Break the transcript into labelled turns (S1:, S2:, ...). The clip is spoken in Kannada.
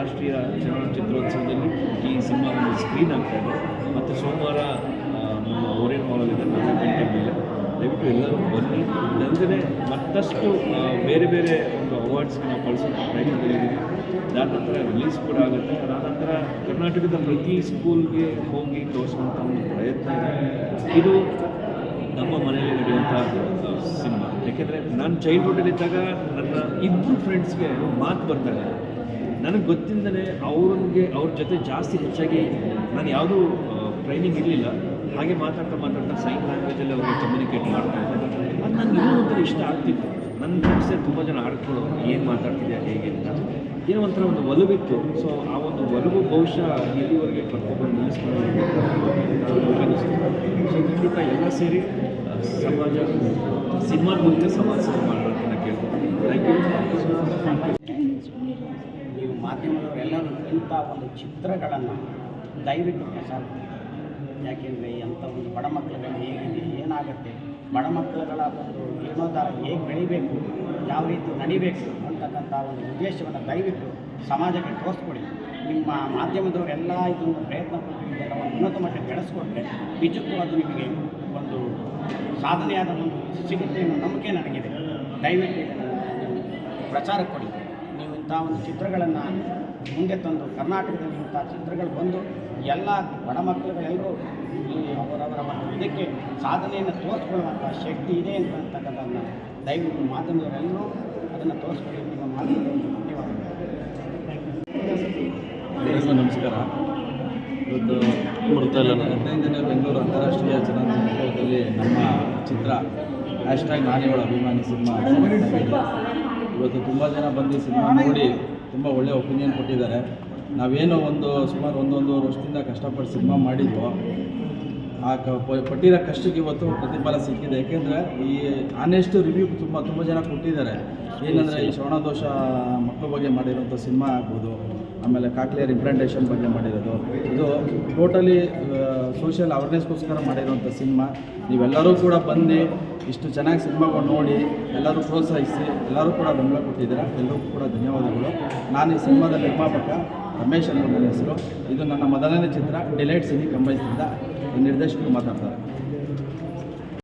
S1: ಅಂತಾರಾಷ್ಟ್ರೀಯ ಚಲನಚಿತ್ರೋತ್ಸವದಲ್ಲಿ ಈ ಸಿನಿಮಾ ಸ್ಕ್ರೀನ್ ಆಗ್ತಾಯಿದೆ ಮತ್ತು ಸೋಮವಾರ ನಮ್ಮ ಓರಿಯನ್ ಮಾಲಲ್ಲಿದೆ 4 ಗಂಟೆ ಮೇಲೆ. ದಯವಿಟ್ಟು ಎಲ್ಲರೂ ಬನ್ನಿ. ಇದಲ್ಲದೆ ಮತ್ತಷ್ಟು ಬೇರೆ ಬೇರೆ ಒಂದು ಅವಾರ್ಡ್ಸ್ಗೆ ನಾವು ಕಳಿಸೋಕ್ಕೆ ಪ್ರಯತ್ನದಲ್ಲಿದ್ದೀವಿ. ಅದಾದ ನಂತರ ರಿಲೀಸ್ ಕೂಡ ಆಗುತ್ತೆ. ಅದಾದ ನಂತರ ಕರ್ನಾಟಕದ ಪ್ರತಿ ಸ್ಕೂಲ್ಗೆ ಹೋಗಿ ತೋರಿಸುವಂಥ ಒಂದು ಪ್ರಯತ್ನ ಇದೆ. ಇದು ನಮ್ಮ ಮನೆಯಲ್ಲಿ ನಡೆಯುವಂಥ ಸಿನಿಮಾ. ಯಾಕೆಂದರೆ ನಾನು ಚೈಲ್ಡ್ಹುಡ್ಡಲ್ಲಿದ್ದಾಗ ನನ್ನ ಇಬ್ಬರು ಫ್ರೆಂಡ್ಸ್ಗೆ ಮಾತು ಬರ್ತಾರೆ. ನನಗೆ ಗೊತ್ತಿಲ್ಲದೇ ಅವ್ರ ಜೊತೆ ಜಾಸ್ತಿ ಹೆಚ್ಚಾಗಿ ನಾನು ಯಾವುದೂ ಟ್ರೈನಿಂಗ್ ಇರಲಿಲ್ಲ. ಹಾಗೆ ಮಾತಾಡ್ತಾ ಸೈನ್ ಲ್ಯಾಂಗ್ವೇಜಲ್ಲಿ ಅವ್ರಿಗೆ ಕಮ್ಯುನಿಕೇಟ್ ಮಾಡ್ತಾಯಿದ್ದೆ. ಅದು ನನಗೆ ಇನ್ನೂ ಒಂಥರ ಇಷ್ಟ ಆಗ್ತಿತ್ತು. ನನ್ನ ಫ್ರೆಂಡ್ಸೇ ತುಂಬ ಜನ ಆಡ್ಕೊಳ್ಳೋರು, ಏನು ಮಾತಾಡ್ತಿದ್ಯಾ ಹೇಗೆ ಅಂತ ಏನೋ ಒಂಥರ ಒಂದು ಒಲವಿತ್ತು. ಸೊ ಆ ಒಂದು ಒಲವು ಬಹುಶಃ ಇಲ್ಲಿವರೆಗೆ ಕರ್ಕೊಂಡು ನಿಲ್ಲಿಸ್ಕೊಂಡು ಸೊ ಖಂಡಿತ ಎಲ್ಲ ಸೇರಿ ಸಿನಿಮಾ ಮೂಲಕ ಸಮಾಜ ಸೇವೆ ಮಾಡೋಣ ಅಂತ ಕೇಳ್ತೀನಿ. Thank you.
S2: ನೀವು ಮಾಧ್ಯಮದವರೆಲ್ಲರೂ ಇಂಥ ಒಂದು ಚಿತ್ರಗಳನ್ನು ದಯವಿಟ್ಟು ಪ್ರಸಾರ ಮಾಡಿ. ಯಾಕೆಂದರೆ ಅಂಥ ಒಂದು ಬಡ ಮಕ್ಕಳುಗಳು ಹೇಗಿದೆ, ಏನಾಗುತ್ತೆ, ಬಡ ಮಕ್ಕಳುಗಳ ಒಂದು ಜೀರ್ಣೋದ್ಧಾರ ಹೇಗೆ ಬೆಳಿಬೇಕು, ಯಾವ ರೀತಿ ನಡಿಬೇಕು ಅಂತಕ್ಕಂಥ ಒಂದು ಉದ್ದೇಶವನ್ನು ದಯವಿಟ್ಟು ಸಮಾಜಕ್ಕೆ ತೋರಿಸ್ಕೊಡಿ. ನಿಮ್ಮ ಮಾಧ್ಯಮದವರೆಲ್ಲ ಇದೊಂದು ಪ್ರಯತ್ನ ಪಟ್ಟು ಇದೆಲ್ಲ ಒಂದು ಉನ್ನತ ಮಟ್ಟಕ್ಕೆ ಬೆಳೆಸ್ಕೊಟ್ರೆ ನಿಜಕ್ಕೂ ಅದು ನಿಮಗೆ ಒಂದು ಸಾಧನೆಯಾದ ಒಂದು ಸಿಗುತ್ತೆ ಅನ್ನೋ ನಂಬಿಕೆ ನನಗಿದೆ. ದಯವಿಟ್ಟು ಇದನ್ನು ಪ್ರಚಾರ ಕೊಡಿ. ನೀವು ಇಂಥ ಒಂದು ಚಿತ್ರಗಳನ್ನು ಮುಂದೆ ತಂದು ಕರ್ನಾಟಕದಲ್ಲಿ ಇಂಥ ಚಿತ್ರಗಳು ಬಂದು ಎಲ್ಲ ಬಡ ಮಕ್ಕಳುಗಳೆಲ್ಲರೂ ಅವರವರ ಒಂದು ಇದಕ್ಕೆ ಸಾಧನೆಯನ್ನು ತೋರಿಸ್ಕೊಳ್ಳುವಂಥ ಶಕ್ತಿ ಇದೆ ಅಂತಕ್ಕಂಥದ್ದನ್ನು ದಯವಿಟ್ಟು ಮಾಧ್ಯಮದವರೆಲ್ಲರೂ ಅದನ್ನು ತೋರಿಸ್ಕೊಳ್ಳಿ. ನಿಮ್ಮ ಮಾಧ್ಯಮದವರು
S3: ಎಲ್ಲರಿಗೂ ನಮಸ್ಕಾರ. ಇವತ್ತು ನೋಡ್ತಾ ಇಲ್ಲ, 15ನೇ ಬೆಂಗಳೂರು ಅಂತಾರಾಷ್ಟ್ರೀಯ ಚಲನಚಿತ್ರೋತ್ಸವದಲ್ಲಿ ನಮ್ಮ ಚಿತ್ರ #ನಾನಿವಳ ಅಭಿಮಾನಿ ಸಿನಿಮಾ ಇವತ್ತು ತುಂಬ ಜನ ಬಂದು ಸಿನಿಮಾ ನೋಡಿ ತುಂಬ ಒಳ್ಳೆಯ ಒಪಿನಿಯನ್ ಕೊಟ್ಟಿದ್ದಾರೆ. ನಾವೇನೋ ಸುಮಾರು ಒಂದೂವರೆ ವರ್ಷದಿಂದ ಕಷ್ಟಪಟ್ಟು ಸಿನಿಮಾ ಮಾಡಿದ್ವು. ಆ ಪಟ್ಟಿರೋ ಕಷ್ಟಕ್ಕೆ ಇವತ್ತು ಪ್ರತಿಫಲ ಸಿಕ್ಕಿದೆ. ಯಾಕೆಂದರೆ ಈ ಆನೆಸ್ಟ್ ರಿವ್ಯೂ ತುಂಬ ಜನ ಕೊಟ್ಟಿದ್ದಾರೆ. ಏನಂದರೆ ಈ ಶ್ರವಣದೋಷ ಮಕ್ಕಳ ಬಗ್ಗೆ ಮಾಡಿರೋಂಥ ಸಿನಿಮಾ ಆಗ್ಬೋದು, ಆಮೇಲೆ ಕಾಕ್ಲಿಯರ್ ಇಂಪ್ಲಾಂಟೇಷನ್ ಬಗ್ಗೆ ಮಾಡಿರೋದು, ಇದು ಟೋಟಲಿ ಸೋಷಿಯಲ್ ಅವೇರ್ನೆಸ್ಗೋಸ್ಕರ ಮಾಡಿರೋಂಥ ಸಿನಿಮಾ. ನೀವೆಲ್ಲರೂ ಕೂಡ ಬಂದು ಇಷ್ಟು ಚೆನ್ನಾಗಿ ಸಿನಿಮಾಗಳು ನೋಡಿ ಎಲ್ಲರೂ ಪ್ರೋತ್ಸಾಹಿಸಿ ಎಲ್ಲರೂ ಕೂಡ ಬೆಂಬಲ ಕೊಟ್ಟಿದ್ದೀರಾ. ಎಲ್ಲರಿಗೂ ಕೂಡ ಧನ್ಯವಾದಗಳು. ನಾನು ಈ ಸಿನಿಮಾದ ನಿರ್ಮಾಪಕ ರಮೇಶ್ ಅನ್ನೋ ನನ್ನ ಹೆಸರು. ಇದು ನನ್ನ ಮೊದಲನೇ ಚಿತ್ರ ಡಿಲೈಟ್ ಸಿನಿ ಕಂಬೈಸಿಂದ ನಿರ್ದೇಶಕರು ಮಾತಾಡ್ತಾರೆ.